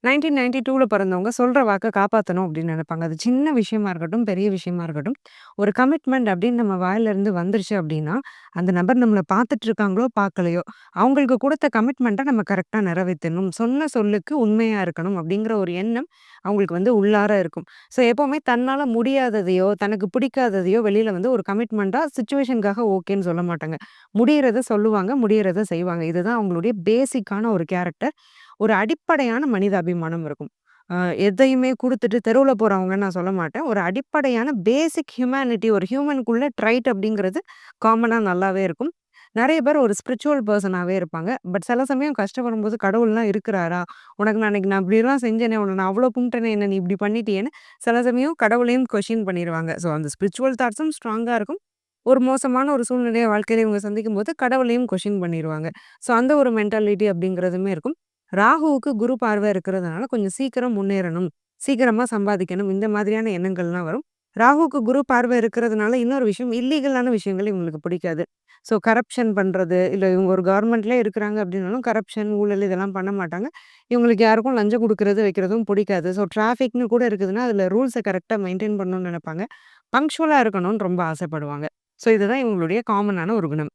1992ல பிறந்தவங்க சொல்ற வாக்க காப்பாத்தணும் அப்படின்னு நெனைப்பாங்க. அது சின்ன விஷயமா இருக்கட்டும், பெரிய விஷயமா இருக்கட்டும். ஒரு கமிட்மெண்ட் அப்படின்னு நம்ம வாயிலருந்து வந்துருச்சு அப்படின்னா, அந்த நபர் நம்மள பார்த்துட்டு இருக்காங்களோ, பார்க்கலையோ, அவங்களுக்கு குடுத்த கமிட்மெண்ட்ட நம்ம கரெக்ட்டா நிறைவேத்தணும். சொன்ன சொல்லுக்கு உண்மையா இருக்கணும் அப்படிங்கிற ஒரு எண்ணம் அவங்களுக்கு உள்ளார இருக்கும். ஸோ எப்பவுமே தன்னால முடியாததையோ, தனக்கு பிடிக்காததையோ வெளியில ஒரு கமிட்மெண்ட்டா சிச்சுவேஷனுக்காக ஓகேன்னு சொல்ல மாட்டாங்க. முடியறத சொல்லுவாங்க, முடியறத செய்வாங்க. இதுதான் அவங்களுடைய பேசிக்கான ஒரு கேரக்டர். ஒரு அடிப்படையான மனிதாபிமானம் இருக்கும். அ எதையுமே குடுத்துட்டு தெருவுல போறவங்கன்னு நான் சொல்ல மாட்டேன். ஒரு அடிப்படையான பேசிக் ஹியூமானிட்டி ஒரு ஹியூமனுக்குள்ள ட்ரைட் அப்படிங்கிறது காமனா நல்லாவே இருக்கும். நெறைய பேர் ஒரு ஸ்பிரிச்சுவல் பெர்சனாவே இருப்பாங்க. பட் சில சமயம் கஷ்டப்படும்போது கடவுள்லாம் இருக்கிறாரா? உனக்கு நான் அன்னைக்கு நான் இப்படிலாம் செஞ்சேனே, உன்ன நான் அவ்ளோ கும்பிட்டேனே, என்ன நீ இப்படி பண்ணிட்டியேன்னு சில சமயம் கடவுளையும் கொஸ்டின் பண்ணிருவாங்க. ஸோ அந்த ஸ்பிரிச்சுவல் தாட்ஸும் ஸ்ட்ராங்கா இருக்கும். ஒரு மோசமான ஒரு சூழ்நிலைய வாழ்க்கையில இவங்க சந்திக்கும்போது கடவுளையும் கொஸ்டின் பண்ணிருவாங்க. ஸோ அந்த ஒரு மென்டாலிட்டி அப்படிங்கிறதுமே இருக்கும். ராகுவுக்கு குரு பார்வை இருக்கிறதுனால கொஞ்சம் சீக்கிரம் முன்னேறணும், சீக்கிரமா சம்பாதிக்கணும் இந்த மாதிரியான எண்ணங்கள்லாம் வரும். ராகுவுக்கு குரு பார்வை இருக்கிறதுனால இன்னொரு விஷயம் இல்லீகலான விஷயங்கள் இவங்களுக்கு பிடிக்காது. ஸோ கரப்ஷன் பண்றது, இல்ல இவங்க ஒரு கவர்மெண்ட்லயே இருக்கிறாங்க அப்படின்னாலும் கரப்ஷன், ஊழல் இதெல்லாம் பண்ண மாட்டாங்க. இவங்களுக்கு யாருக்கும் லஞ்சம் குடுக்குறது, வைக்கிறதும் பிடிக்காது. ஸோ டிராஃபிக்ன்னு கூட இருக்குதுன்னா, அதில ரூல்ஸ கரெக்ட்டா மெயின்டெயின் பண்ணணும்னு நெனைப்பாங்க. பங்க்சுவலா இருக்கணும்னு ரொம்ப ஆசைப்படுவாங்க. ஸோ இதுதான் இவங்களுடைய காமனான ஒரு குணம்.